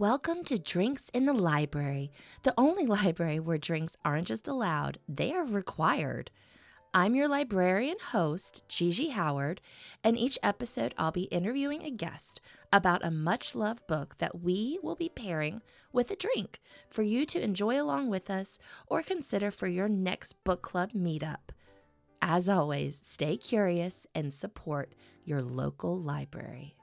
Welcome to Drinks in the Library, the only library where drinks aren't just allowed, they are required. I'm your librarian host, Gigi Howard, and each episode I'll be interviewing a guest about a much loved book that we will be pairing with a drink for you to enjoy along with us or consider for your next book club meetup. As always, stay curious and support your local library.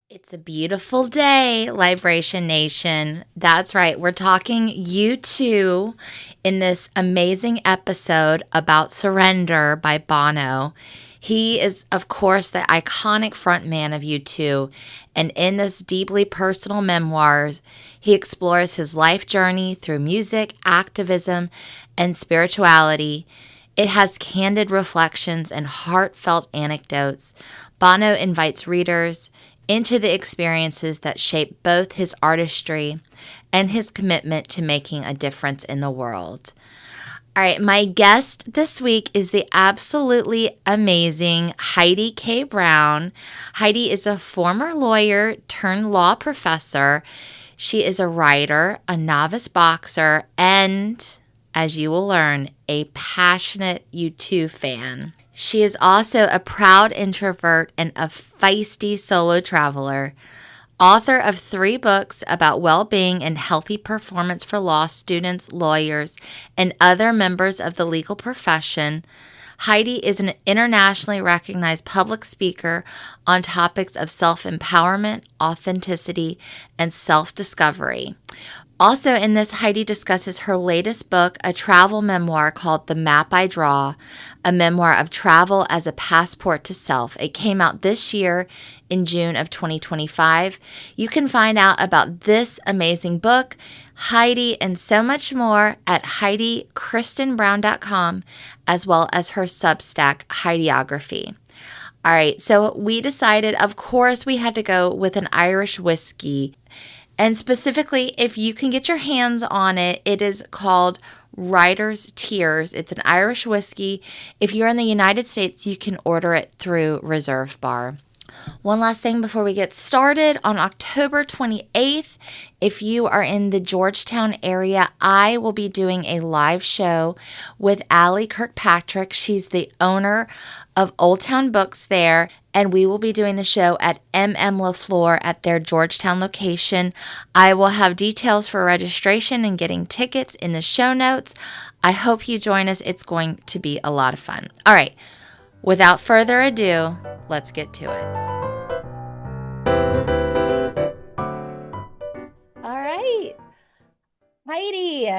It's a beautiful day, Libration Nation. That's right. We're talking you two in this amazing episode about Surrender by Bono. He is, of course, the iconic frontman of U2, and in this deeply personal memoirs, he explores his life journey through music, activism, and spirituality. It has candid reflections and heartfelt anecdotes. Bono invites readers into the experiences that shape both his artistry and his commitment to making a difference in the world. All right, my guest this week is the absolutely amazing Heidi K. Brown. Heidi is a former lawyer turned law professor. She is a writer, a novice boxer, and, as you will learn, a passionate U2 fan. She is also a proud introvert and a feisty solo traveler. Author of 3 books about well-being and healthy performance for law students, lawyers, and other members of the legal profession, Heidi is an internationally recognized public speaker on topics of self-empowerment, authenticity, and self-discovery. Also in this, Heidi discusses her latest book, a travel memoir called The Map I Draw, a memoir of travel as a passport to self. It came out this year in June of 2025. You can find out about this amazing book, Heidi, and so much more at HeidiKristenBrown.com, as well as her Substack, Heidiography. All right, so we decided, of course, we had to go with an Irish whiskey. And specifically, if you can get your hands on it, it is called Writer's Tears. It's an Irish whiskey. If you're in the United States, you can order it through Reserve Bar. One last thing before we get started. On October 28th, if you are in the Georgetown area, I will be doing a live show with Allie Kirkpatrick. She's the owner of Old Town Books there, and we will be doing the show at MM LaFleur at their Georgetown location. I will have details for registration and getting tickets in the show notes. I hope you join us. It's going to be a lot of fun. All right, without further ado, let's get to it. All right, Heidi,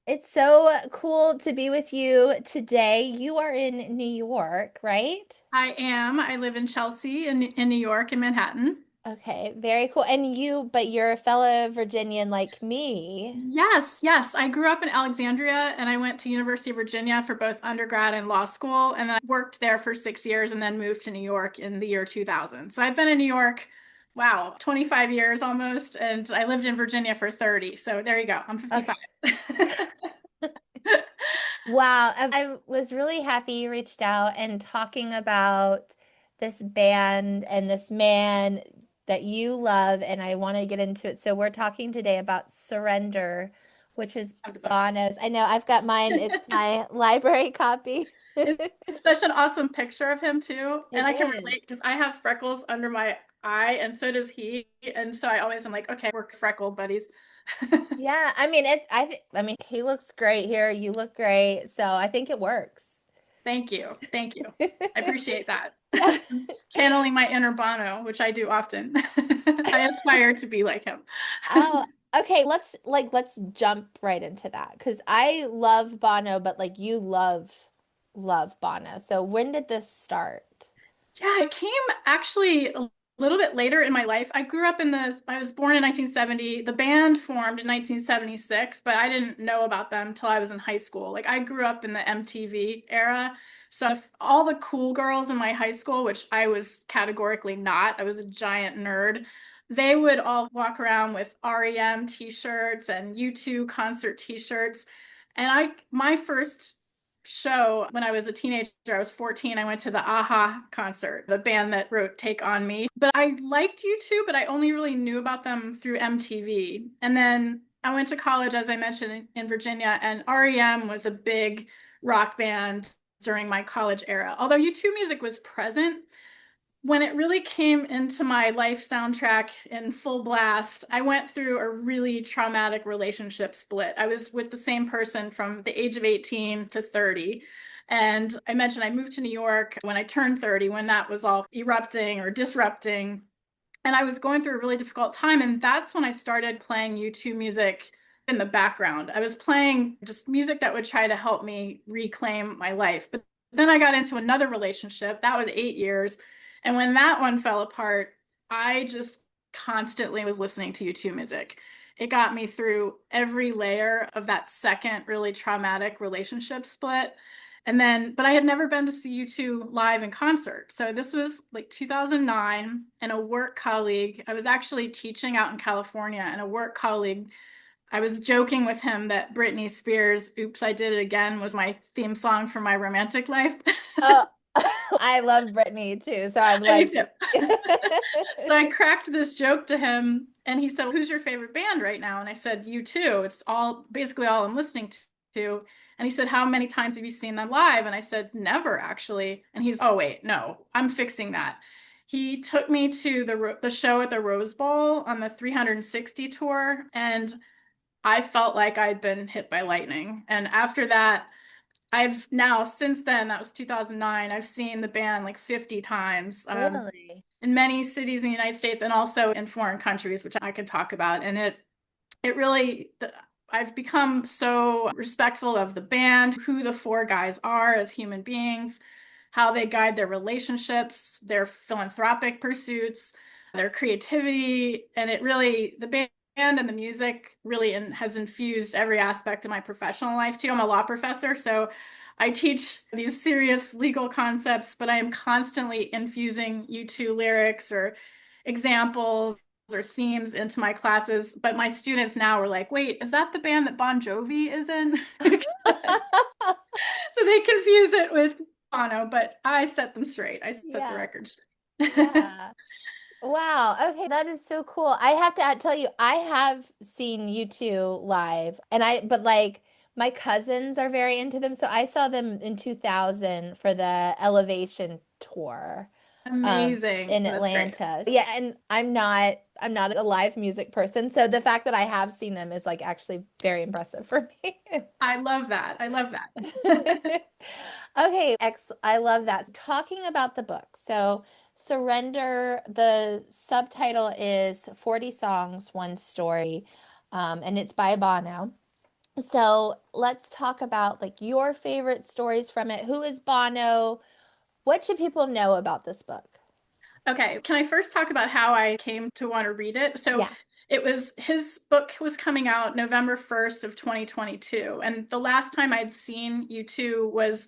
it's so cool to be with you today. You are in New York, right? I am. I live in Chelsea in New York, in Manhattan. Okay, very cool. And but you're a fellow Virginian like me. Yes, yes. I grew up in Alexandria and I went to University of Virginia for both undergrad and law school. And then I worked there for 6 years and then moved to New York in the year 2000. So I've been in New York, wow, 25 years almost. And I lived in Virginia for 30. So there you go. I'm 55. Okay. Wow, I was really happy you reached out and talking about this band and this man that you love, and I want to get into it. So we're talking today about Surrender, which is Bono's. I know I've got mine. It's my library copy. It's such an awesome picture of him too. It And I can is. relate because I have freckles under my eye and so does he. And so I always am like, okay, we're freckle buddies. Yeah, I mean I mean he looks great here. You look great. So I think it works. Thank you. Thank you. I appreciate that. Yeah. Channeling my inner Bono, which I do often. I aspire to be like him. Oh, okay. Let's jump right into that because I love Bono, but like you love Bono. So when did this start? Yeah, it came actually a little bit later in my life. I was born in 1970. The band formed in 1976, but I didn't know about them until I was in high school. Like I grew up in the MTV era. So if all the cool girls in my high school, which I was categorically not, I was a giant nerd, they would all walk around with REM t-shirts and U2 concert t-shirts. And my first show when I was a teenager. I was 14. I went to the AHA concert, the band that wrote Take On Me. But I liked U2, but I only really knew about them through MTV. And then I went to college, as I mentioned, in Virginia, and REM was a big rock band during my college era. Although U2 music was present, when it really came into my life soundtrack in full blast, I went through a really traumatic relationship split. I was with the same person from the age of 18 to 30. And I mentioned I moved to New York when I turned 30, when that was all erupting or disrupting. And I was going through a really difficult time. And that's when I started playing U2 music in the background. I was playing just music that would try to help me reclaim my life. But then I got into another relationship. That was 8 years. And when that one fell apart, I just constantly was listening to U2 music. It got me through every layer of that second really traumatic relationship split. And then, but I had never been to see U2 live in concert. So this was like 2009, and a work colleague, I was actually teaching out in California, and a work colleague, I was joking with him that Britney Spears' Oops, I Did It Again was my theme song for my romantic life. Oh, I love Britney too. So I'm I do like, too. So I cracked this joke to him, and he said, "Who's your favorite band right now?" And I said, U2. It's all basically all I'm listening to. And he said, "How many times have you seen them live?" And I said, "Never, actually." And he's, "Oh, wait, no, I'm fixing that." He took me to the show at the Rose Bowl on the 360 tour, and I felt like I'd been hit by lightning. And after that, I've now, since then, that was 2009, I've seen the band like 50 times. really? In many cities in the United States and also in foreign countries, which I can talk about. And it really, I've become so respectful of the band, who the four guys are as human beings, how they guide their relationships, their philanthropic pursuits, their creativity. And it really, the band and the music really has infused every aspect of my professional life too. I'm a law professor, so I teach these serious legal concepts, but I am constantly infusing U2 lyrics or examples or themes into my classes. But my students now are like, wait, is that the band that Bon Jovi is in? So they confuse it with Bono, but I set them straight. I set the Yeah. record straight. Yeah. Wow. Okay, that is so cool. I have to tell you, I have seen you two live, and but like my cousins are very into them. So I saw them in 2000 for the Elevation tour, Amazing. in That's great. Atlanta. Yeah, and I'm not a live music person, so the fact that I have seen them is like actually very impressive for me. I love that. I love that. Okay, I love that. Talking about the book. So, Surrender, the subtitle is 40 Songs, One Story, and it's by Bono. So, let's talk about like your favorite stories from it. Who is Bono? What should people know about this book? Okay, can I first talk about how I came to want to read it? So Yeah. it was his book was coming out November 1st of 2022. And the last time I'd seen U2 was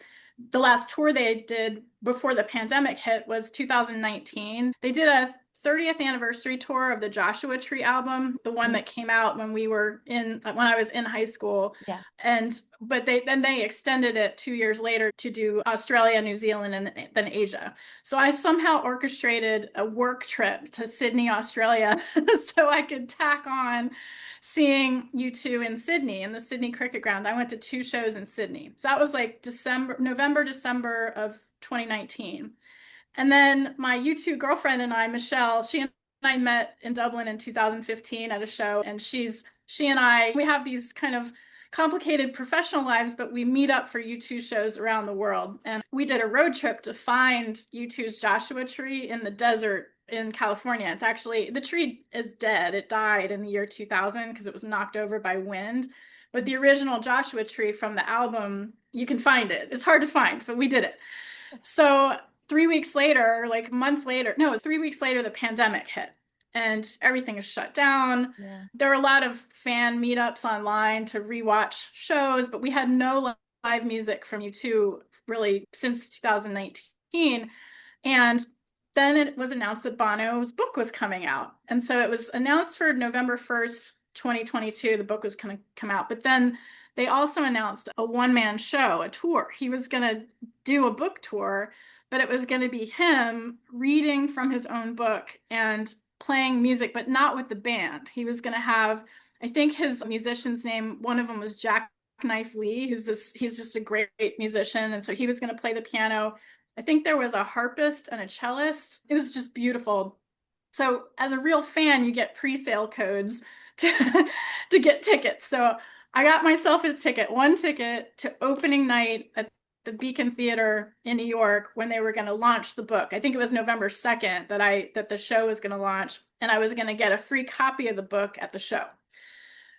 the last tour they did before the pandemic hit was 2019. They did a 30th anniversary tour of the Joshua Tree album, the one Mhm. that came out when I was in high school. Yeah. And but they extended it 2 years later to do Australia, New Zealand, and then Asia. So I somehow orchestrated a work trip to Sydney, Australia, so I could tack on seeing U2 in Sydney, in the Sydney Cricket Ground. I went to two shows in Sydney. So that was like November, December of 2019. And then my U2 girlfriend and I, Michelle, she and I met in Dublin in 2015 at a show, and she and I, we have these kind of complicated professional lives, but we meet up for U2 shows around the world. And we did a road trip to find U2's Joshua Tree in the desert in California. It's actually, the tree is dead. It died in the year 2000 because it was knocked over by wind. But the original Joshua Tree from the album, you can find it. It's hard to find, but we did it. So 3 weeks later, like a month later, no, 3 weeks later, the pandemic hit and everything is shut down. Yeah. There were a lot of fan meetups online to rewatch shows, but we had no live music from U2 really since 2019. And then it was announced that Bono's book was coming out. And so it was announced for November 1st. 2022, the book was going to come out. But then they also announced a one-man show, a tour. He was going to do a book tour, but it was going to be him reading from his own book and playing music, but not with the band. He was going to have, I think his musician's name, one of them was Jack Knife Lee, he's just a great musician. And so he was going to play the piano. I think there was a harpist and a cellist. It was just beautiful. So as a real fan, you get pre-sale codes to to get tickets. So I got myself a ticket, one ticket to opening night at the Beacon Theater in New York when they were going to launch the book. I think it was November 2nd that the show was going to launch, and I was going to get a free copy of the book at the show.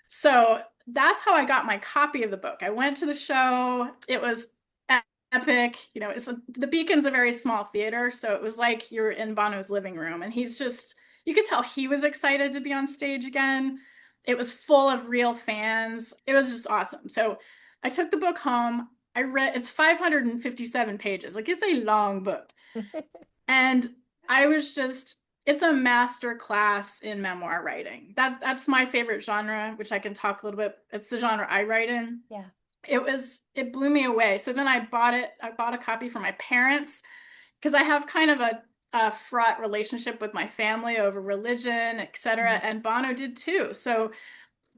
So that's how I got my copy of the book. I went to the show. It was epic. You know, the Beacon's a very small theater, so it was like you're in Bono's living room, and you could tell he was excited to be on stage again. It was full of real fans. It was just awesome. So I took the book home. It's 557 pages. Like, it's a long book. And I was just, it's a master class in memoir writing. That's my favorite genre, which I can talk a little bit. It's the genre I write in. Yeah. It blew me away. So then I bought a copy for my parents because I have kind of a fraught relationship with my family over religion, etc. Mm-hmm. And Bono did too. So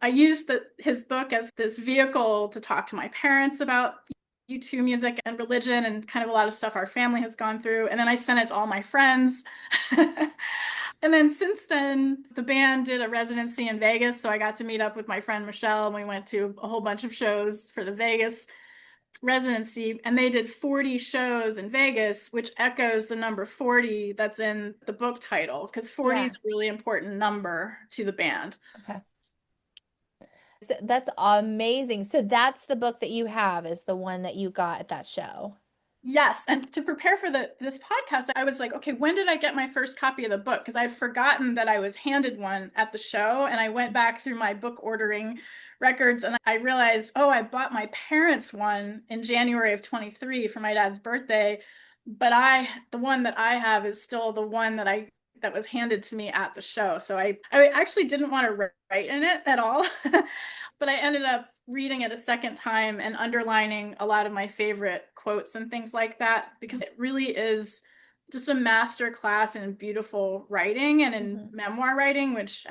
I used his book as this vehicle to talk to my parents about U2 music and religion and kind of a lot of stuff our family has gone through. And then I sent it to all my friends. And then since then, the band did a residency in Vegas. So I got to meet up with my friend Michelle, and we went to a whole bunch of shows for the Vegas residency. And they did 40 shows in Vegas, which echoes the number 40 that's in the book title, because 40 Yeah. is a really important number to the band. Okay. So that's amazing. So that's the book that you have is the one that you got at that show. Yes, and to prepare for this podcast, I was like, okay, when did I get my first copy of the book? Because I'd forgotten that I was handed one at the show, and I went back through my book ordering records, and I realized, oh, I bought my parents one in January of 23 for my dad's birthday, but the one that I have is still the one that was handed to me at the show. So I actually didn't want to write in it at all, but I ended up reading it a second time and underlining a lot of my favorite quotes and things like that, because it really is just a master class in beautiful writing and in memoir writing, which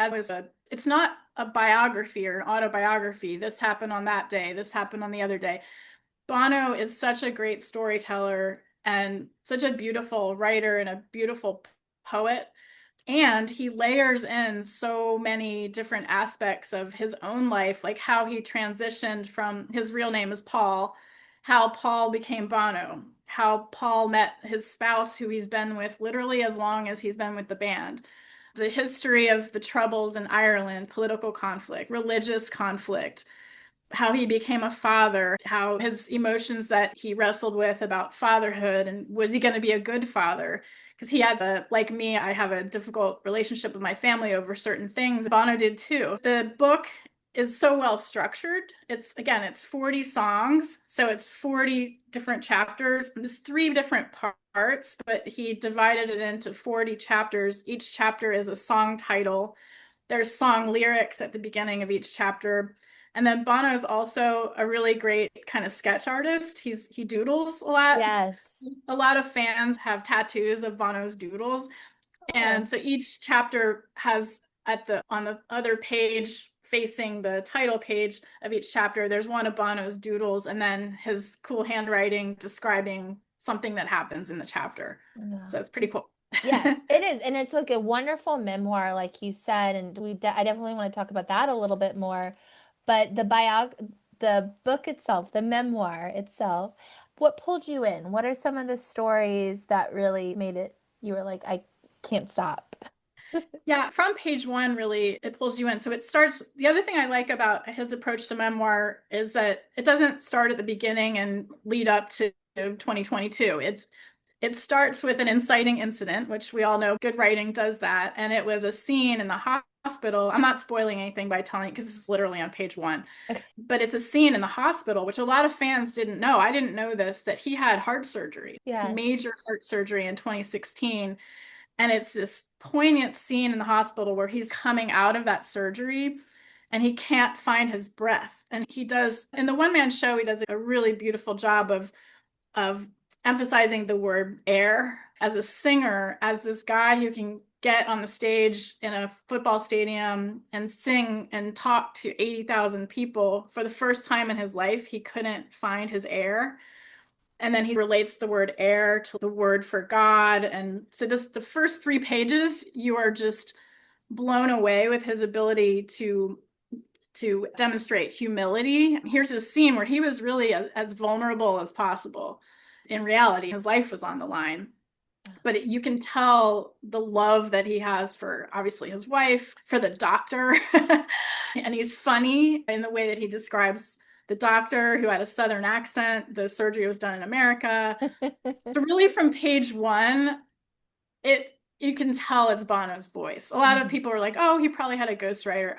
it's not a biography or an autobiography. This happened on that day. This happened on the other day. Bono is such a great storyteller and such a beautiful writer and a beautiful poet. And he layers in so many different aspects of his own life, like how he transitioned from his real name is Paul, how Paul became Bono, how Paul met his spouse, who he's been with literally as long as he's been with the band, the history of the Troubles in Ireland, political conflict, religious conflict, how he became a father, how his emotions that he wrestled with about fatherhood, and was he going to be a good father? Because like me, I have a difficult relationship with my family over certain things. Bono did too. The book is so well structured. It's 40 songs, so it's 40 different chapters. There's three different parts, but he divided it into 40 chapters. Each chapter is a song title. There's song lyrics at the beginning of each chapter. And then Bono is also a really great kind of sketch artist. He doodles a lot. Yes. A lot of fans have tattoos of Bono's doodles. And Oh. so each chapter has on the other page facing the title page of each chapter, there's one of Bono's doodles and then his cool handwriting describing something that happens in the chapter. Yeah. So it's pretty cool. Yes, it is. And it's like a wonderful memoir, like you said. And I definitely want to talk about that a little bit more. But the book itself, the memoir itself, what pulled you in? What are some of the stories that really made you were like, I can't stop? Yeah, from page one, really, it pulls you in. So the other thing I like about his approach to memoir is that it doesn't start at the beginning and lead up to 2022. It starts with an inciting incident, which we all know good writing does that. And it was a scene in the hospital. I'm not spoiling anything by telling because this is literally on page one, but it's a scene in the hospital, which a lot of fans didn't know. I didn't know this, that he had heart surgery, Yes. major heart surgery in 2016. And it's this poignant scene in the hospital where he's coming out of that surgery and he can't find his breath. And he does, in the one man show, he does a really beautiful job of emphasizing the word air as a singer, as this guy who can get on the stage in a football stadium and sing and talk to 80,000 people. For the first time in his life, he couldn't find his air. And then he relates the word air to the word for God. And so this the first 3 pages, you are just blown away with his ability to demonstrate humility. Here's a scene where he was really as vulnerable as possible. In reality, his life was on the line. But you can tell the love that he has for obviously his wife, for the doctor. And he's funny in the way that he describes the doctor who had a Southern accent. The surgery was done in America. So, really, from page one, it you can tell it's Bono's voice. A lot of Mhm. people are like, "Oh, he probably had a ghostwriter."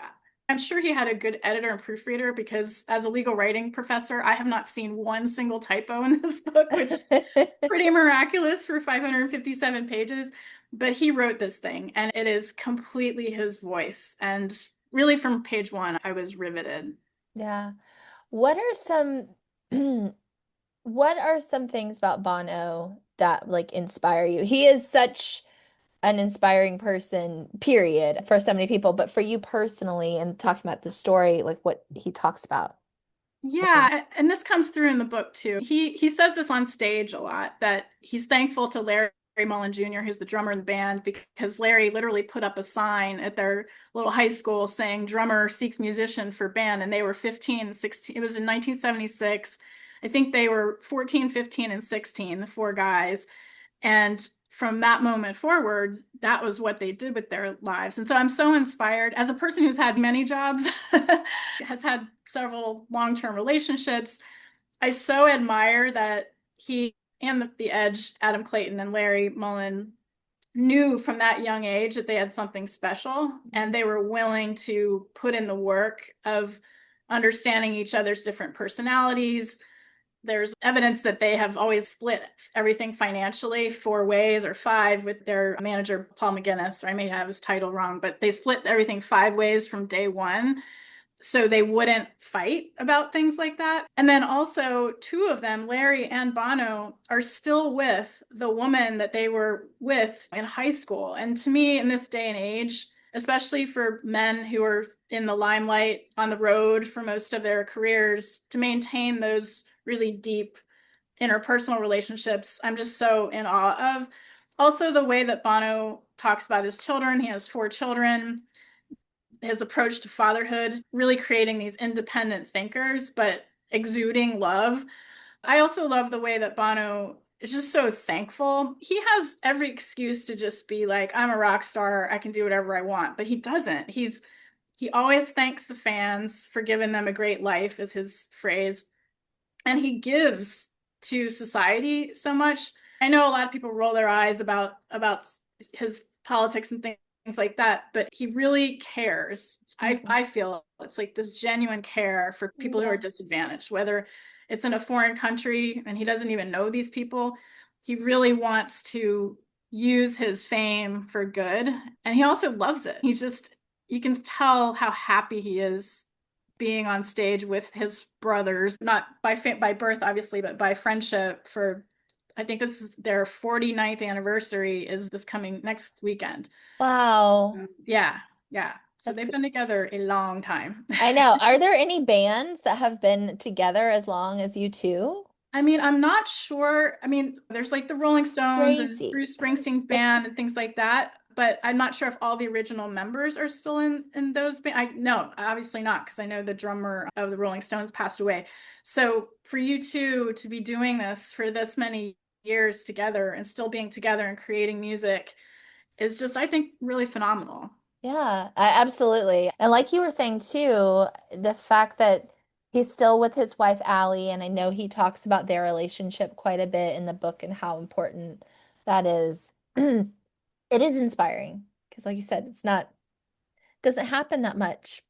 I'm sure he had a good editor and proofreader because as a legal writing professor, I have not seen one single typo in this book, which is pretty miraculous for 557 pages. But he wrote this thing and it is completely his voice. And really from page one, I was riveted. Yeah. What are some what are some things about Bono that like inspire you? He is such an inspiring person, period, for so many people, but for you personally and talking about the story, like what he talks about. Yeah, and this comes through in the book too. He says this on stage a lot that he's thankful to Larry Mullen Jr., who's the drummer in the band, because Larry literally put up a sign at their little high school saying drummer seeks musician for band, and they were 15, 16. It was in 1976. I think they were 14, 15, and 16, the 4 guys. And from that moment forward, that was what they did with their lives. And so I'm so inspired as a person who's had many jobs, has had several long-term relationships. I so admire that he and the Edge, Adam Clayton and Larry Mullen, knew from that young age that they had something special and they were willing to put in the work of understanding each other's different personalities. There's evidence that they have always split everything financially 4 ways or five with their manager, Paul McGinnis, or I may have his title wrong, but they split everything 5 ways from day one so they wouldn't fight about things like that. And then also, two of them, Larry and Bono, are still with the woman that they were with in high school. And to me, in this day and age, especially for men who are in the limelight on the road for most of their careers, to maintain those really deep interpersonal relationships, I'm just so in awe of. Also, the way that Bono talks about his children, he has 4 children, his approach to fatherhood, really creating these independent thinkers, but exuding love. I also love the way that Bono is just so thankful. He has every excuse to just be like, I'm a rock star, I can do whatever I want, but he doesn't. He always thanks the fans for giving them a great life, is his phrase. And he gives to society so much. I know a lot of people roll their eyes about his politics and things like that, but he really cares. Mhm. I feel it's like this genuine care for people who are Yeah. disadvantaged, whether it's in a foreign country and he doesn't even know these people. He really wants to use his fame for good, and he also loves it. He's just, you can tell how happy he is being on stage with his brothers, not by birth, obviously, but by friendship. For I think this is their 49th anniversary is this coming next weekend. Wow. Yeah, yeah. So That's they've been together a long time. I know. Are there any bands that have been together as long as you two? I mean, I'm not sure. I mean, there's like the It's Rolling Stones and crazy. Bruce Springsteen's band and things like that, but I'm not sure if all the original members are still in those I no, obviously not, because I know the drummer of the Rolling Stones passed away. So for you two to be doing this for this many years together and still being together and creating music is just, I think, really phenomenal. Yeah, absolutely. And like you were saying too, the fact that he's still with his wife Allie, and I know he talks about their relationship quite a bit in the book and how important that is. It is inspiring because, like you said, it's not doesn't happen that much.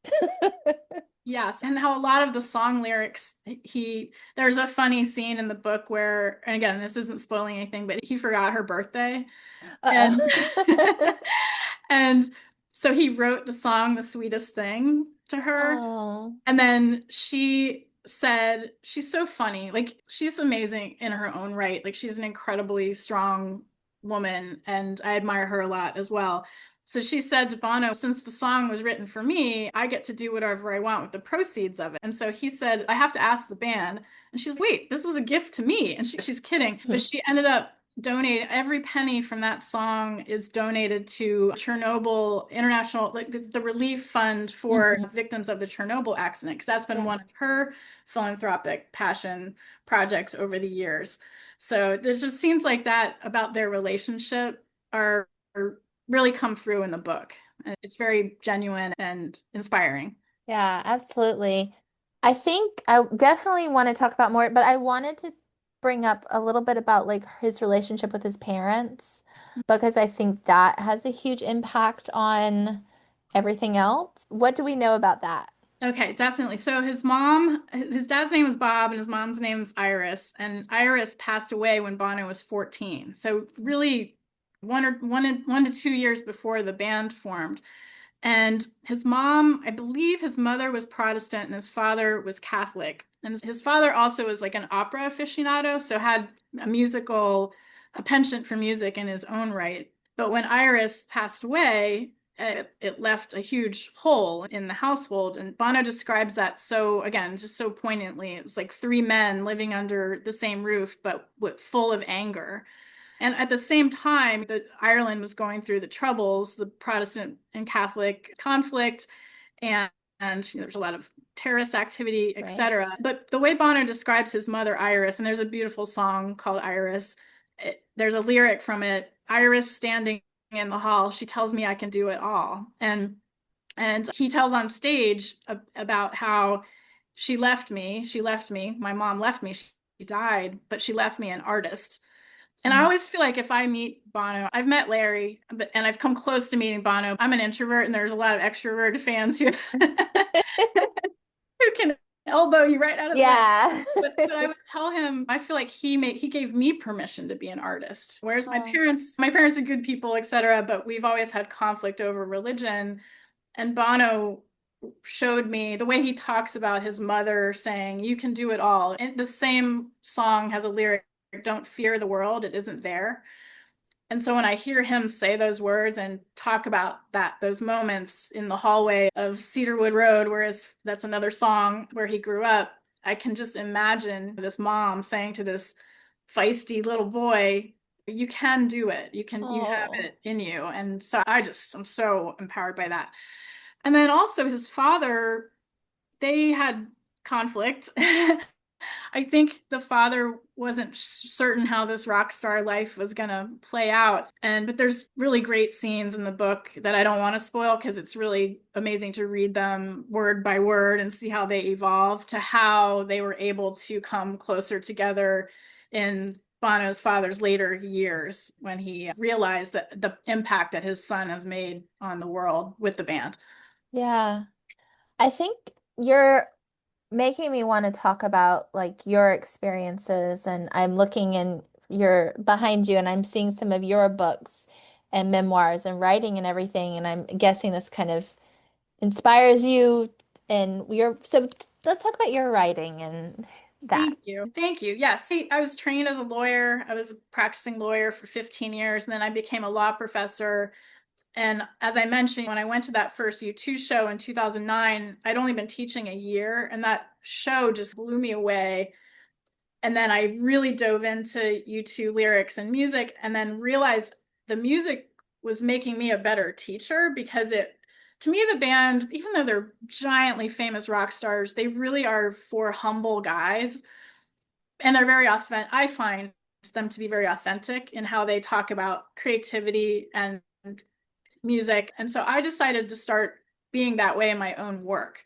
Yes, and how a lot of the song lyrics, there's a funny scene in the book where, and again, this isn't spoiling anything, but he forgot her birthday. And Uh-oh. and So he wrote the song The Sweetest Thing to her. Oh, And then she said, she's so funny. Like, she's amazing in her own right. Like, she's an incredibly strong woman, and I admire her a lot as well. So she said to Bono, since the song was written for me, I get to do whatever I want with the proceeds of it. And so he said, I have to ask the band. And she's, wait, this was a gift to me. And she's kidding. But she ended up donating every penny from that song is donated to Chernobyl International, like the relief fund for Mhm. victims of the Chernobyl accident, because that's been Yeah. one of her philanthropic passion projects over the years. So there's just scenes like that about their relationship are really come through in the book. And it's very genuine and inspiring. Yeah, absolutely. I think I definitely want to talk about more, but I wanted to bring up a little bit about like his relationship with his parents because I think that has a huge impact on everything else. What do we know about that? Okay, definitely. So his dad's name was Bob and his mom's name was Iris. And Iris passed away when Bono was 14. So really 1 to 2 years before the band formed. And his mom, I believe his mother was Protestant and his father was Catholic. And his father also was like an opera aficionado, so had a penchant for music in his own right. But when Iris passed away, it left a huge hole in the household. And Bono describes that so, again, just so poignantly. It was like three men living under the same roof, but full of anger. And at the same time that Ireland was going through the troubles, the Protestant and Catholic conflict, and there's a lot of terrorist activity, Right. etc. But the way Bono describes his mother, Iris, and there's a beautiful song called Iris. There's a lyric from it. Iris standing in the hall, she tells me I can do it all. And he tells on stage about how she left me, my mom left me, she died, but she left me an artist. And I Mm. always feel like if I meet Bono, I've met Larry, and I've come close to meeting Bono. I'm an introvert, and there's a lot of extroverted fans who who can elbow you right out of the way. Yeah. But I would tell him I feel like he gave me permission to be an artist. Whereas Oh. my parents are good people, etc. But we've always had conflict over religion. And Bono showed me the way he talks about his mother saying, "You can do it all." And the same song has a lyric, "Don't fear the world, it isn't there." And so when I hear him say those words and talk about those moments in the hallway of Cedarwood Road, whereas that's another song where he grew up, I can just imagine this mom saying to this feisty little boy, you can do it. You have Oh. it in you. And so I'm so empowered by that. And then also his father, they had conflict. I think the father wasn't certain how this rock star life was going to play out. But there's really great scenes in the book that I don't want to spoil because it's really amazing to read them word by word and see how they evolve to how they were able to come closer together in Bono's father's later years when he realized that the impact that his son has made on the world with the band. Yeah. I think you're making me want to talk about like your experiences, and I'm looking in your behind you and I'm seeing some of your books and memoirs and writing and everything, and I'm guessing this kind of inspires you and let's talk about your writing and that. Thank you. Thank you. Yeah. See, I was trained as a lawyer. I was a practicing lawyer for 15 years, and then I became a law professor. And as I mentioned, when I went to that first U2 show in 2009, I'd only been teaching a year, and that show just blew me away. And then I really dove into U2 lyrics and music, and then realized the music was making me a better teacher because to me, the band, even though they're giantly famous rock stars, they really are four humble guys, and they're very authentic. I find them to be very authentic in how they talk about creativity and music. And so I decided to start being that way in my own work.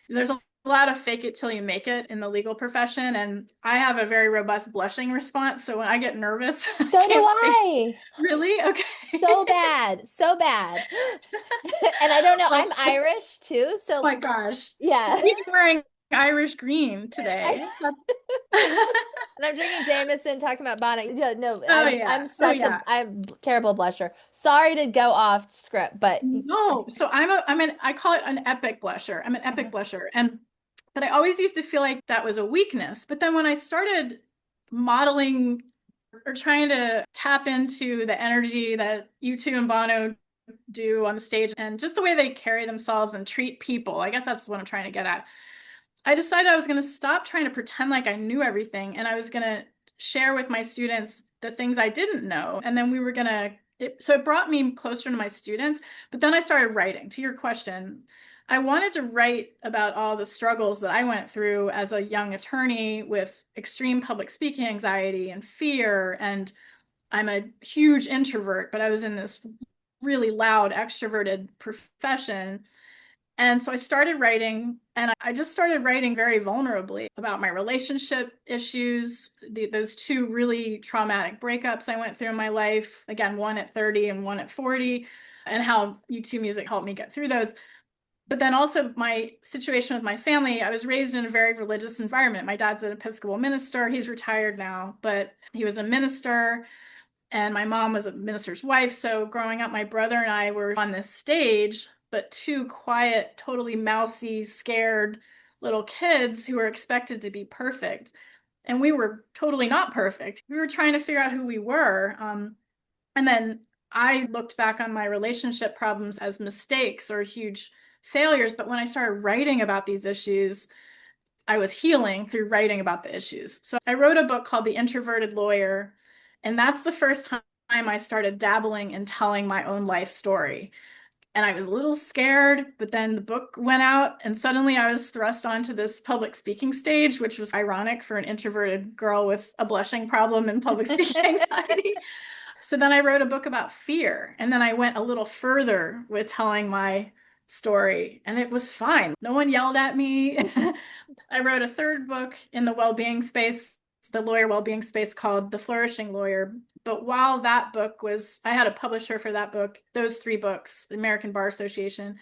There's a lot of fake it till you make it in the legal profession, and I have a very robust blushing response. So when I get nervous, I So do can't fake. I. Really? So Okay. bad, so bad. And I don't know, Well, I'm Irish too, oh so my gosh. yeah. You're even wearing Irish green I today. and And I'm drinking Jameson, talking about Bono. Yeah, no, Oh I'm yeah. Oh such a yeah. I'm a terrible blusher. Sorry to go off script, but No. So I call it an epic blusher. I'm an epic blusher. And but I always used to feel like that was a weakness. But then when I started modeling or trying to tap into the energy that U2 and Bono do on the stage and just the way they carry themselves and treat people, I guess that's what I'm trying to get at. I decided I was going to stop trying to pretend like I knew everything and I was going to share with my students the things I didn't know. And then we were going to, so it brought me closer to my students. But then I started writing. To your question, I wanted to write about all the struggles that I went through as a young attorney with extreme public speaking anxiety and fear. And I'm a huge introvert, but I was in this really loud, extroverted profession. And so I started writing, and I just started writing very vulnerably about my relationship issues, those two really traumatic breakups I went through in my life. Again, one at 30 and one at 40, and how U2 music helped me get through those. But then also my situation with my family. I was raised in a very religious environment. My dad's an Episcopal minister. He's retired now, but he was a minister and my mom was a minister's wife. So growing up, my brother and I were on this stage, but two quiet, totally mousy, scared little kids who were expected to be perfect. And we were totally not perfect. We were trying to figure out who we were. And then I looked back on my relationship problems as mistakes or huge failures. But when I started writing about these issues, I was healing through writing about the issues. So I wrote a book called The Introverted Lawyer, and that's the first time I started dabbling in telling my own life story. And I was a little scared, but then the book went out, and suddenly I was thrust onto this public speaking stage, which was ironic for an introverted girl with a blushing problem and public speaking anxiety. So then I wrote a book about fear, and then I went a little further with telling my story, and it was fine. No one yelled at me. I wrote a third book in the well-being space, the lawyer well-being space called The Flourishing Lawyer. But while that book was, I had a publisher for that book, those three books, the American Bar Association.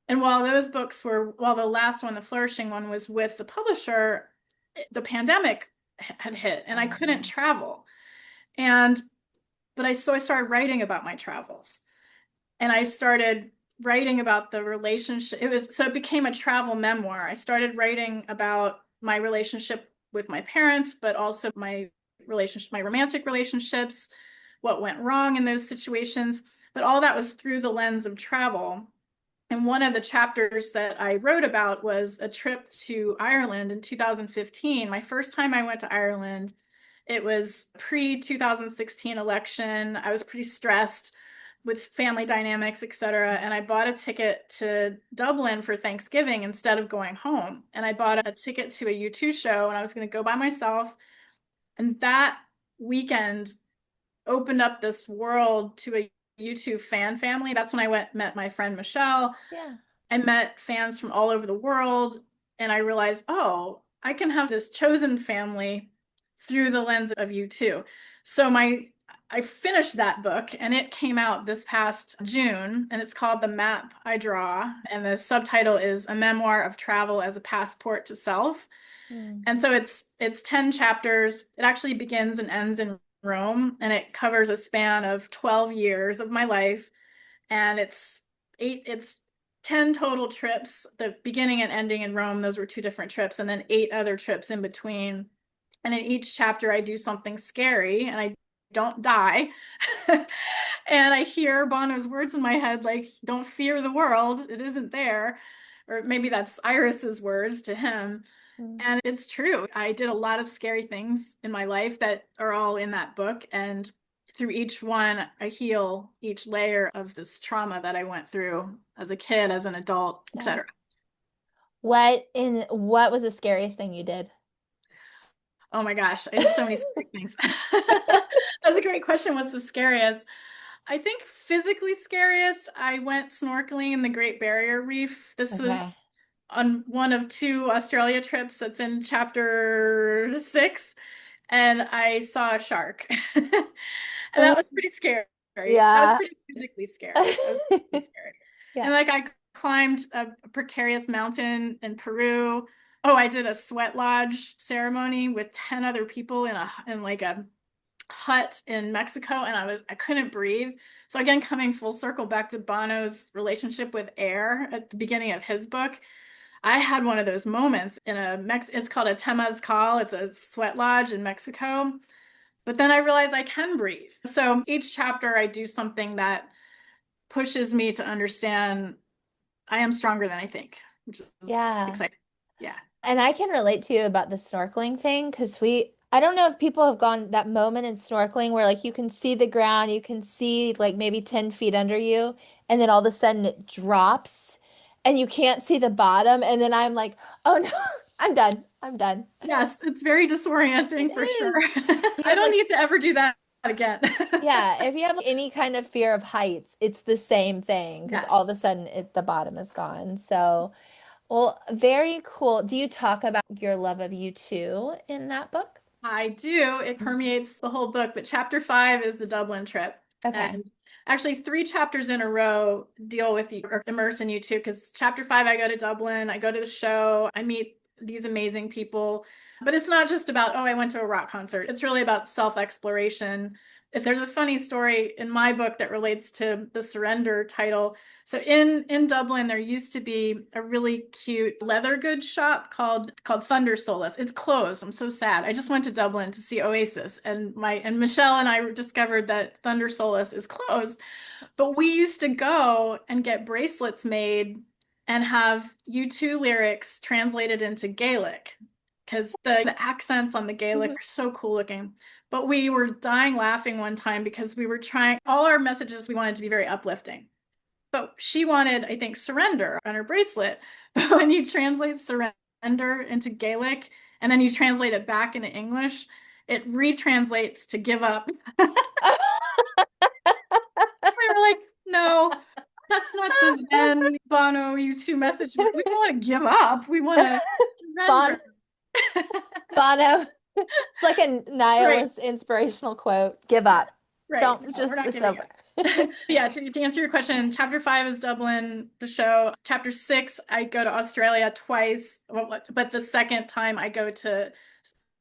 And while those books were, while the last one, the Flourishing one, was with the publisher, the pandemic had hit and I couldn't travel. And, so I started writing about my travels and I started writing about the relationship. So it became a travel memoir. I started writing about my relationship with my parents, but also my relationship, my romantic relationships, what went wrong in those situations. But all that was through the lens of travel. And one of the chapters that I wrote about was a trip to Ireland in 2015. My first time I went to Ireland, it was pre 2016 election. I was pretty stressed with family dynamics, et cetera. And I bought a ticket to Dublin for Thanksgiving instead of going home. And I bought a ticket to a U2 show and I was going to go by myself. And that weekend opened up this world to a U2 fan family. That's when I met my friend Michelle. yeah. I met fans from all over the world. And I realized, oh, I can have this chosen family through the lens of U2. So I finished that book and it came out this past June and it's called The Map I Draw. And the subtitle is A Memoir of Travel as a Passport to Self. Mm. And so it's 10 chapters. It actually begins and ends in Rome and it covers a span of 12 years of my life. And it's 10 total trips, the beginning and ending in Rome, those were two different trips, and then 8 other trips in between. And in each chapter, I do something scary and I don't die. And I hear Bono's words in my head, like, don't fear the world, it isn't there. Or maybe that's Iris's words to him. Mm. And it's true. I did a lot of scary things in my life that are all in that book. And through each one, I heal each layer of this trauma that I went through as a kid, as an adult, Yeah. etc. What was the scariest thing you did? Oh my gosh, I did so many scary things. That's a great question. What's the scariest? I think physically scariest, I went snorkeling in the Great Barrier Reef. This was Okay. on one of 2 Australia trips that's in chapter 6, and I saw a shark. And that was pretty scary. That was Yeah. pretty physically scary. That was pretty scary. Yeah. And like I climbed a precarious mountain in Peru Oh, I did a sweat lodge ceremony with 10 other people in like a hut in Mexico, and I couldn't breathe. So again, coming full circle back to Bono's relationship with air at the beginning of his book, I had one of those moments in it's called a temazcal. It's a sweat lodge in Mexico. But then I realized I can breathe. So each chapter I do something that pushes me to understand I am stronger than I think, which is Yeah. exciting. Yeah. And I can relate to you about the snorkeling thing because I don't know if people have gone that moment in snorkeling where like you can see the ground, you can see like maybe 10 feet under you, and then all of a sudden it drops and you can't see the bottom. And then I'm like, oh no, I'm done. I'm done. Yes, it's very It disorienting for sure. is. You I have don't like, need to ever do that again. yeah, if you have any kind of fear of heights, it's the same thing because all of a Yes. sudden the bottom is gone. So, well, very cool. Do you talk about your love of you too in that book? I do. It permeates the whole book, but chapter 5 is the Dublin trip. Okay. And actually, 3 chapters in a row deal with you or immerse in you too, because chapter 5, I go to Dublin, I go to the show, I meet these amazing people. But it's not just about, oh, I went to a rock concert. It's really about self-exploration. There's a funny story in my book that relates to the Surrender title. So in Dublin, there used to be a really cute leather goods shop called Thunder Solace. It's closed. I'm so sad. I just went to Dublin to see Oasis, and Michelle and I discovered that Thunder Solace is closed. But we used to go and get bracelets made and have U2 lyrics translated into Gaelic because the accents on the Gaelic Mhm. are so cool looking. But we were dying laughing one time because we were trying all our messages we wanted to be very uplifting. But she wanted, I think, surrender on her bracelet. But when you translate surrender into Gaelic and then you translate it back into English, it retranslates to give up. We were like, no, that's not the Zen Bono U2 message. We don't want to give up. We want to Bon surrender. Bono. It's like a Right, nihilist inspirational quote. Give up. right. Don't No, we're just, not it's giving over. up. Yeah, to answer your question, chapter 5 is Dublin, the show. Chapter 6, I go to Australia twice, but the second time I go to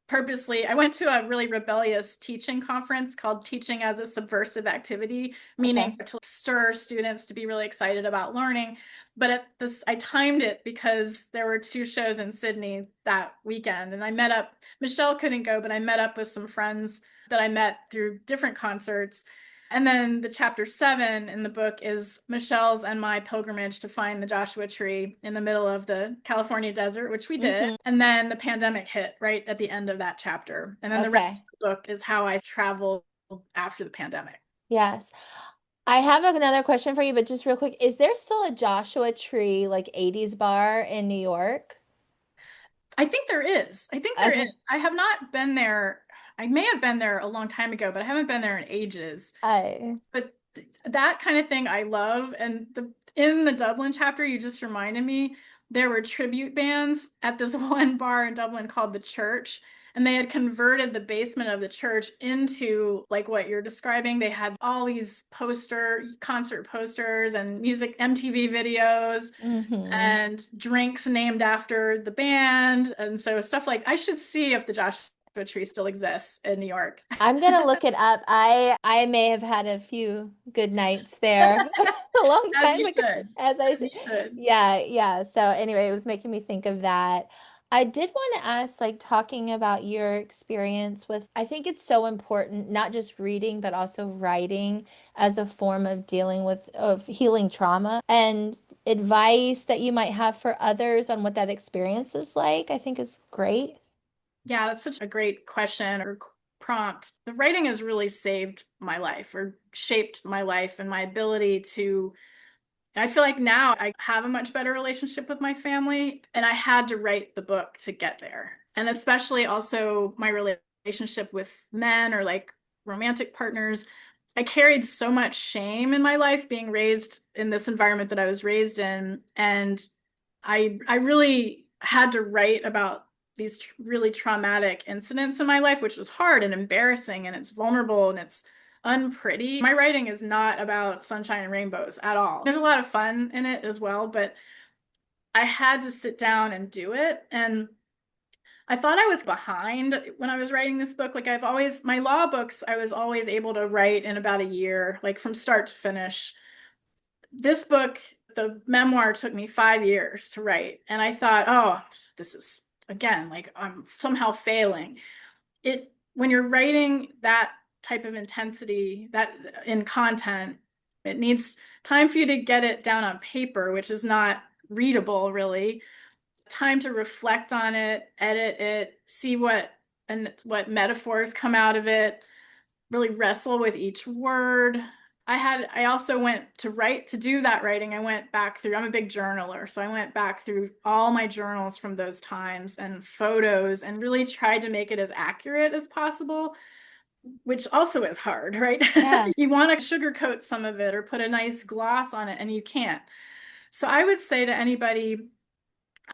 purposely, I went to a really rebellious teaching conference called Teaching as a Subversive Activity, Okay. meaning to stir students to be really excited about learning. But at this, I timed it because there were 2 shows in Sydney that weekend, and I met up. Michelle couldn't go, but I met up with some friends that I met through different concerts. And then the chapter 7 in the book is Michelle's and my pilgrimage to find the Joshua tree in the middle of the California desert, which we did. Hmm. And then the pandemic hit right at the end of that chapter. And then the rest Okay. of the book is how I traveled after the pandemic. Yes. I have another question for you, but just real quick, is there still a Joshua Tree like 80s bar in New York? I think there is. I think there is. Okay. I have not been there. I may have been there a long time ago, but I haven't been there in ages. I But that kind of thing I love. And in the Dublin chapter, you just reminded me there were tribute bands at this one bar in Dublin called The Church. And they had converted the basement of the church into like what you're describing. They had all these concert posters and music MTV videos hmm and drinks named after the band. And so stuff like I should see if the Joshua Tree still exists in New York. I'm gonna look it up. I may have had a few good nights there a long As time you ago. should. As I, As you should. yeah, yeah. So anyway, it was making me think of that. I did want to ask, like, talking about your experience with, I think it's so important, not just reading, but also writing as a form of dealing with, of healing trauma and advice that you might have for others on what that experience is like. I think is great. Yeah, that's such a great question or prompt. The writing has really saved my life or shaped my life and my ability to. I feel like now I have a much better relationship with my family, and I had to write the book to get there. And especially also my relationship with men or like romantic partners. I carried so much shame in my life being raised in this environment that I was raised in. And I really had to write about these really traumatic incidents in my life, which was hard and embarrassing and it's vulnerable and it's unpretty. My writing is not about sunshine and rainbows at all. There's a lot of fun in it as well, but I had to sit down and do it. And I thought I was behind when I was writing this book. Like my law books, I was always able to write in about a year, like from start to finish. This book, the memoir, took me 5 years to write. And I thought, oh, this is, again, like I'm somehow failing. When you're writing that type of intensity, that in content, it needs time for you to get it down on paper, which is not readable really. Time to reflect on it, edit it, see what metaphors come out of it, really wrestle with each word. I also went to do that writing. I went back through, I'm a big journaler, so I went back through all my journals from those times and photos and really tried to make it as accurate as possible, which also is hard, right? Yeah. You want to sugarcoat some of it or put a nice gloss on it, and you can't. So I would say to anybody,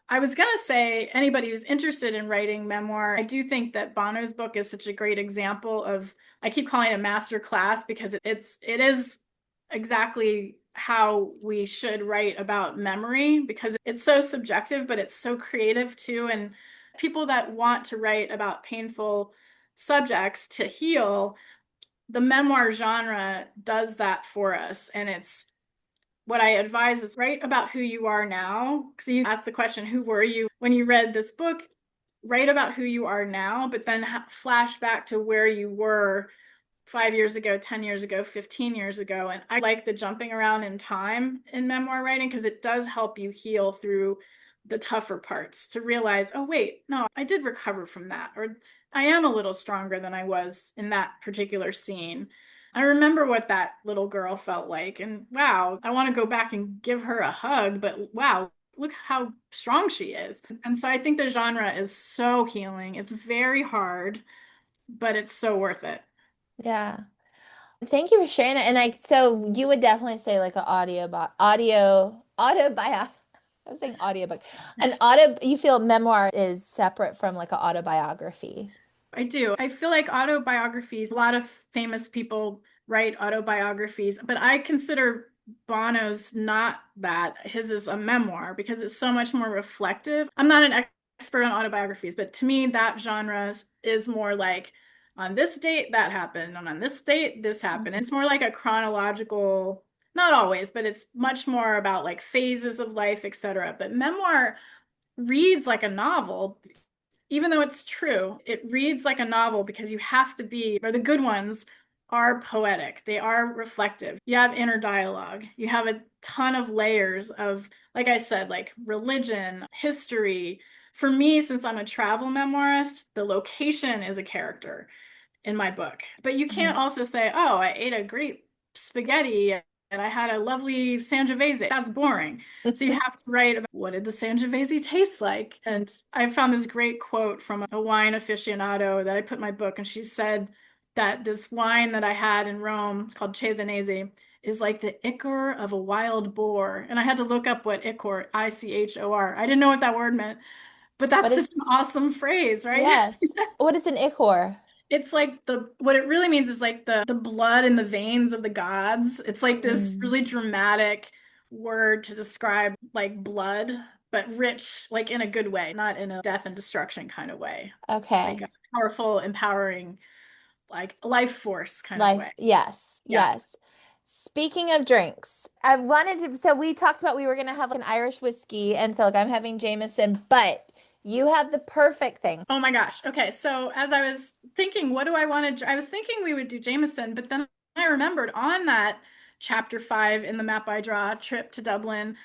I was going to say anybody who's interested in writing memoir, I do think that Bono's book is such a great example of, I keep calling it a master class because it is exactly how we should write about memory because it's so subjective, but it's so creative too. And people that want to write about painful subjects to heal, the memoir genre does that for us. And it's what I advise is write about who you are now. So you ask the question, who were you when you read this book? Write about who you are now, but then flash back to where you were 5 years ago, 10 years ago, 15 years ago. And I like the jumping around in time in memoir writing because it does help you heal through the tougher parts to realize, oh, wait, no, I did recover from that. Or I am a little stronger than I was in that particular scene. I remember what that little girl felt like. And wow, I want to go back and give her a hug, but wow, look how strong she is. And so I think the genre is so healing. It's very hard, but it's so worth it. Yeah. Thank you for sharing that. And like, so you would definitely say like an autobiography. I was saying audiobook. You feel memoir is separate from like an autobiography. I do. I feel like autobiographies, a lot of famous people write autobiographies, but I consider Bono's not that. His is a memoir because it's so much more reflective. I'm not an expert on autobiographies, but to me, that genre is more like on this date that happened, and on this date this happened. It's more like a chronological, not always, but it's much more about like phases of life, etc. But memoir reads like a novel even though it's true, it reads like a novel because you have to be, or the good ones are poetic. They are reflective. You have inner dialogue. You have a ton of layers of, like I said, like religion, history. For me, since I'm a travel memoirist, the location is a character in my book. But you can't Mhm. also say, oh, I ate a great spaghetti and I had a lovely Sangiovese. That's boring. So you have to write about what did the Sangiovese taste like? And I found this great quote from a wine aficionado that I put in my book, and she said that this wine that I had in Rome, it's called Cesanese, is like the ichor of a wild boar. And I had to look up what ichor, Ichor. I didn't know what that word meant, but What that's such is, an awesome phrase, right? yes. What is an ichor? It's like what it really means is like the blood in the veins of the gods. It's like this Mm, really dramatic word to describe like blood, but rich, like in a good way, not in a death and destruction kind of way. Like okay. a powerful, empowering, like life force kind of Life. way. Yes. Yeah. Yes. Speaking of drinks, I wanted to, so we talked about we were going to have like an Irish whiskey. And so like I'm having Jameson, but you have the perfect thing. Oh my gosh. Okay. So as I was thinking, what do I want to, I was thinking we would do Jameson, but then I remembered on that chapter 5 in the map I draw trip to Dublin,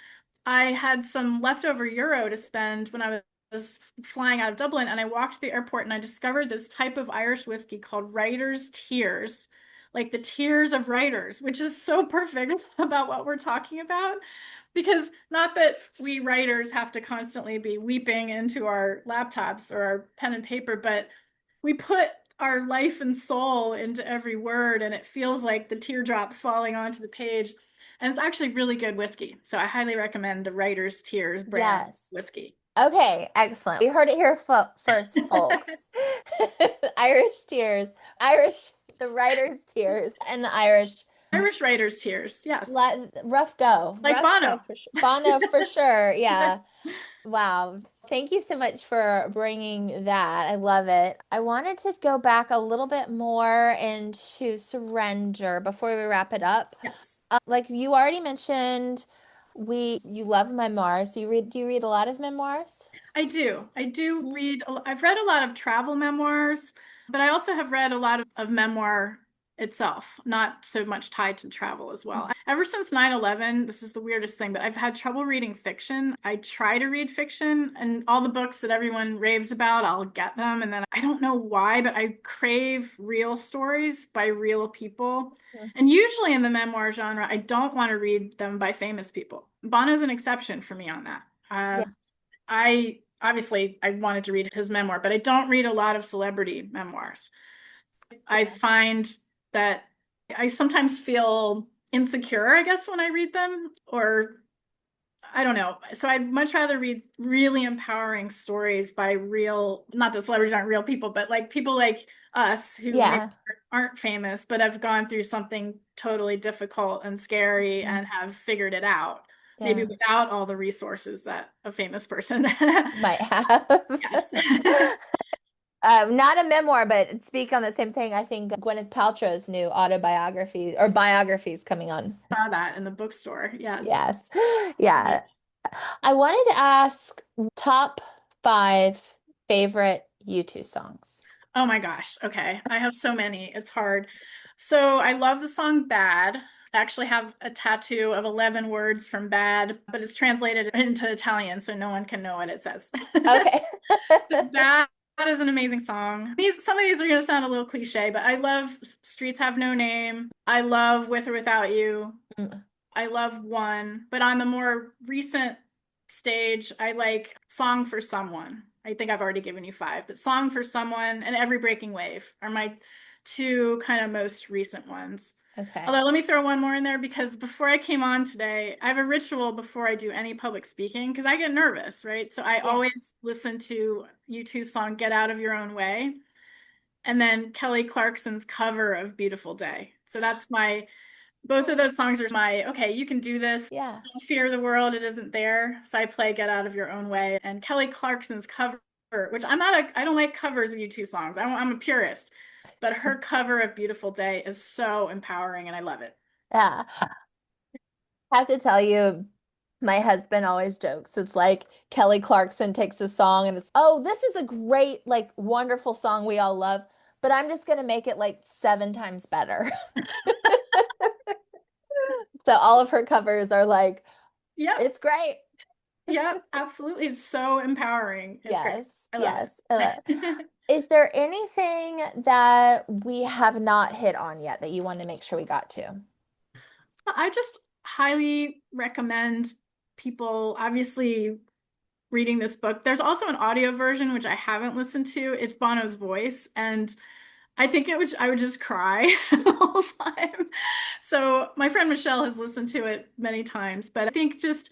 I had some leftover euro to spend when I was flying out of Dublin, and I walked to the airport and I discovered this type of Irish whiskey called Writer's Tears, like the tears of writers, which is so perfect about what we're talking about. Because not that we writers have to constantly be weeping into our laptops or our pen and paper, but we put our life and soul into every word, and it feels like the teardrops falling onto the page. And it's actually really good whiskey. So I highly recommend the Writer's Tears brand Yes. whiskey. Okay, excellent. We heard it here fo first, folks. Irish tears, Irish, the writer's tears, and the Irish Irish writer's tears. Yes. Rough Like go Bono. for sure. Bono for sure. Yeah. Wow. Thank you so much for bringing that. I love it. I wanted to go back a little bit more into surrender before we wrap it up. Yes. Like you already mentioned, you love memoirs. Do you read a lot of memoirs? I do. I do Mhm. read, I've read a lot of travel memoirs, but I also have read a lot of memoir itself, not so much tied to travel as well. Ever since 9/11, this is the weirdest thing, but I've had trouble reading fiction. I try to read fiction and all the books that everyone raves about, I'll get them. And then I don't know why, but I crave real stories by real people. Mhm. And usually in the memoir genre, I don't want to read them by famous people. Bono's an exception for me on that. Yeah. I obviously I wanted to read his memoir, but I don't read a lot of celebrity memoirs. I Yeah. find that I sometimes feel insecure, I guess, when I read them, or I don't know. So I'd much rather read really empowering stories by real, not that celebrities aren't real people, but like people like us who maybe Yeah. aren't famous, but have gone through something totally difficult and scary Mhm. and have figured it out, maybe Yeah. without all the resources that a famous person. Might have. Yes. Not a memoir, but speak on the same thing. I think Gwyneth Paltrow's new autobiography or biography is coming on. Saw that in the bookstore. Yes. Yes. Yeah. I wanted to ask top five favorite U2 songs. Oh my gosh. Okay. I have so many. It's hard. So I love the song Bad. I actually have a tattoo of 11 words from Bad, but it's translated into Italian, so no one can know what it says. Okay. So Bad is an amazing song. Some of these are going to sound a little cliche, but I love Streets Have No Name. I love With or Without You. Mm, I love One, but on the more recent stage, I like Song for Someone. I think I've already given you five, but Song for Someone and Every Breaking Wave are my two kind of most recent ones. okay. Although, let me throw one more in there because before I came on today, I have a ritual before I do any public speaking because I get nervous, right? So I Yeah. always listen to U2's song Get Out of Your Own Way and then Kelly Clarkson's cover of Beautiful Day. So that's my both of those songs are my, okay, you can do this. Yeah. Don't fear the world, it isn't there. So I play Get Out of Your Own Way. And Kelly Clarkson's cover, which I don't like covers of U2 songs. I'm a purist. But her cover of Beautiful Day is so empowering and I love it. Yeah. I have to tell you, my husband always jokes. It's like Kelly Clarkson takes a song and it's, oh, this is a great, like, wonderful song we all love, but I'm just gonna make it like seven times better. So all of her covers are like, Yep. it's great. Yep. Absolutely. It's so empowering. It's great. Yes, I love yes. it. Is there anything that we have not hit on yet that you want to make sure we got to? I just highly recommend people obviously reading this book. There's also an audio version which I haven't listened to. It's Bono's voice, and I would just cry the whole time. So my friend Michelle has listened to it many times, but I think just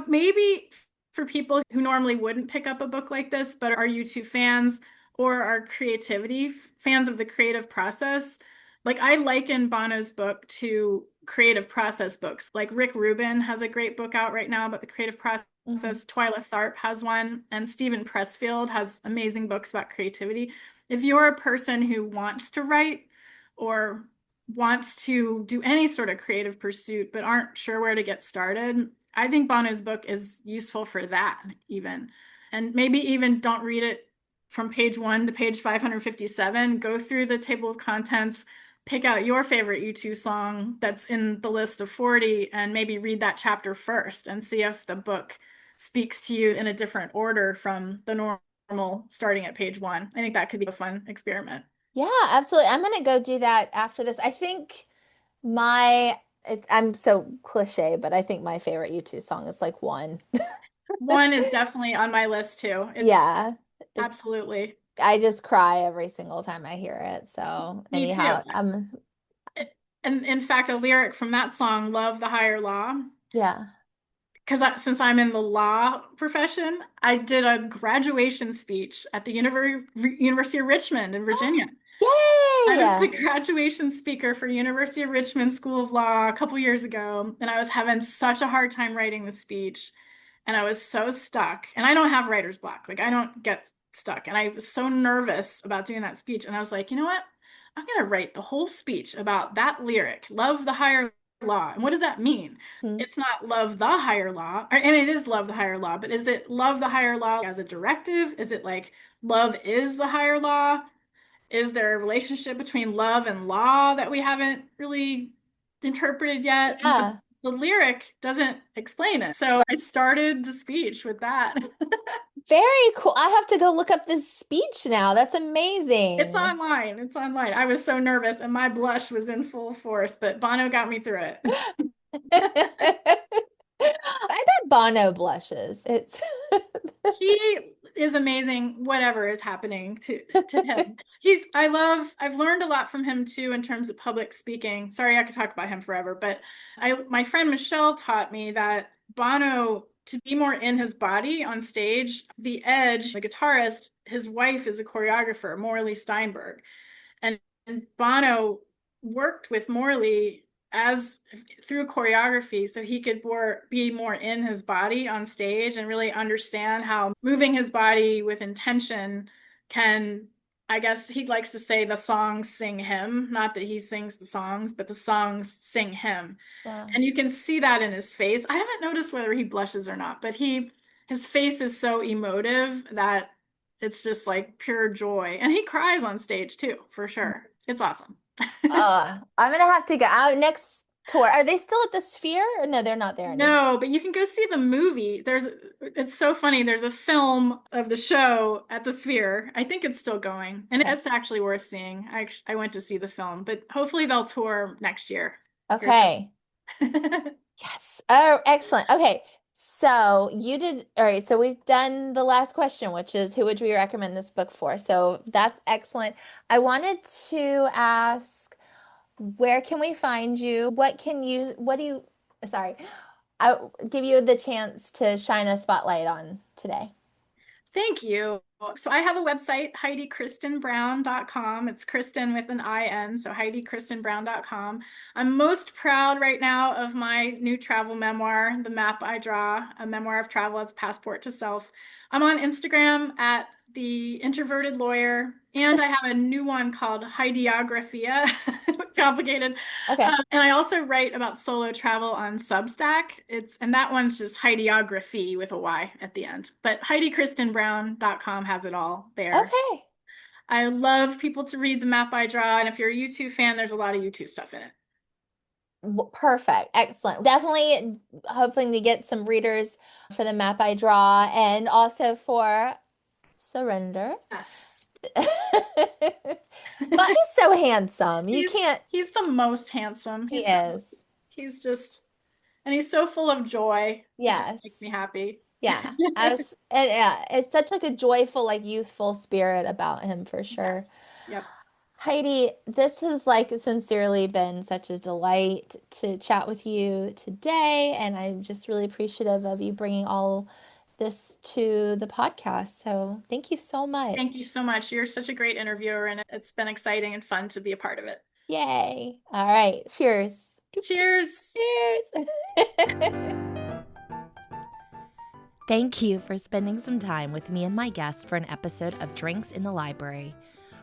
maybe for people who normally wouldn't pick up a book like this, but are YouTube fans or are creativity fans of the creative process, like I liken Bono's book to creative process books. Like Rick Rubin has a great book out right now about the creative process. Mhm. Twyla Tharp has one, and Stephen Pressfield has amazing books about creativity. If you're a person who wants to write or wants to do any sort of creative pursuit but aren't sure where to get started, I think Bono's book is useful for that, even. And maybe even don't read it from page 1 to page 557. Go through the table of contents, pick out your favorite U2 song that's in the list of 40, and maybe read that chapter first and see if the book speaks to you in a different order from the normal starting at page 1. I think that could be a fun experiment. Yeah, absolutely. I'm gonna go do that after this. I think I'm so cliche, but I think my favorite U2 song is like one. One is definitely on my list too. It's Yeah. It, absolutely I just cry every single time I hear it. So me too. anyhow, And in fact, a lyric from that song, Love the Higher Law, yeah. because since I'm in the law profession, I did a graduation speech at the University of Richmond in Virginia. Yay! I was the way. graduation speaker for University of Richmond School of Law a couple years ago, and I was having such a hard time writing the speech, and I was so stuck. And I don't have writer's block. Like I don't get stuck. And I was so nervous about doing that speech, and I was like, you know what? I'm gonna write the whole speech about that lyric, love the higher law. And what does that mean? Hmm. It's not love the higher law, and it is love the higher law, but is it love the higher law as a directive? Is it like love is the higher law? Is there a relationship between love and law that we haven't really interpreted yet? But Yeah. the lyric doesn't explain it. So I started the speech with that. Very cool. I have to go look up this speech now. That's It's amazing. online. It's online. I was so nervous and my blush was in full force, but Bono got me through it. I bet Bono blushes. It's He is amazing, whatever is happening to him. I've learned a lot from him too in terms of public speaking. Sorry, I could talk about him forever, but my friend Michelle taught me that Bono, to be more in his body on stage, the Edge, the guitarist, his wife is a choreographer, Morley Steinberg. And, and Bono worked with Morley as through choreography so he could be more in his body on stage and really understand how moving his body with intention can, I guess he likes to say, the songs sing him, not that he sings the songs, but the songs sing him. wow. And you can see that in his face. I haven't noticed whether he blushes or not, but his face is so emotive that it's just like pure joy. And he cries on stage too, for sure. It's awesome. I'm gonna have to go out next tour. Are they still at the Sphere? Or no, they're not there anymore. No, but you can go see the movie. It's so funny. There's a film of the show at the Sphere. I think it's still going, and Okay. it's actually worth seeing. I went to see the film, but hopefully they'll tour next year. Here's Okay. Yes. Oh, excellent. Okay. So you did, all right. So we've done the last question, which is who would we recommend this book for? So that's excellent. I wanted to ask, where can we find you? What do you, sorry, I'll give you the chance to shine a spotlight on today. Thank you. So I have a website, HeidiKristenBrown.com. It's Kristen with an IN, so HeidiKristenBrown.com. I'm most proud right now of my new travel memoir, The Map I Draw, a memoir of travel as a passport to self. I'm on Instagram at The Introverted Lawyer, and I have a new one called Heidiagraphia. It's complicated. Okay. And I also write about solo travel on Substack. And that one's just Heidiography with a Y at the end. But HeidiKristenBrown.com has it all there. Okay. I love people to read The Map I Draw, and if you're a YouTube fan, there's a lot of YouTube stuff in it. Perfect. Excellent. Definitely hoping to get some readers for the map I draw and also for Surrender. Yes. But he's so handsome. You He's can't, he's the most handsome. he is. He's just and he's so full of joy. It just Yes. makes me happy. Yeah. And yeah, it's such like a joyful, like youthful spirit about him for sure. Yes. Yep. Heidi, this has like sincerely been such a delight to chat with you today, and I'm just really appreciative of you bringing all this to the podcast. So thank you so Thank you much. so much. You're such a great interviewer, and it's been exciting and fun to be a part of it. Yay. All right. Cheers. Cheers. Cheers. Thank you for spending some time with me and my guest for an episode of Drinks in the Library.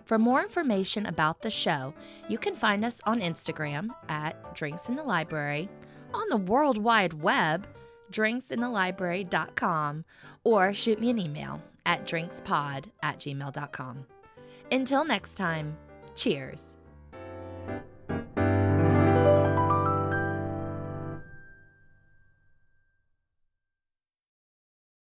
For more information about the show, you can find us on Instagram at Drinks in the Library, on the World Wide Web, drinksinthelibrary.com, or shoot me an email at drinkspod@gmail.com. Until next time, cheers.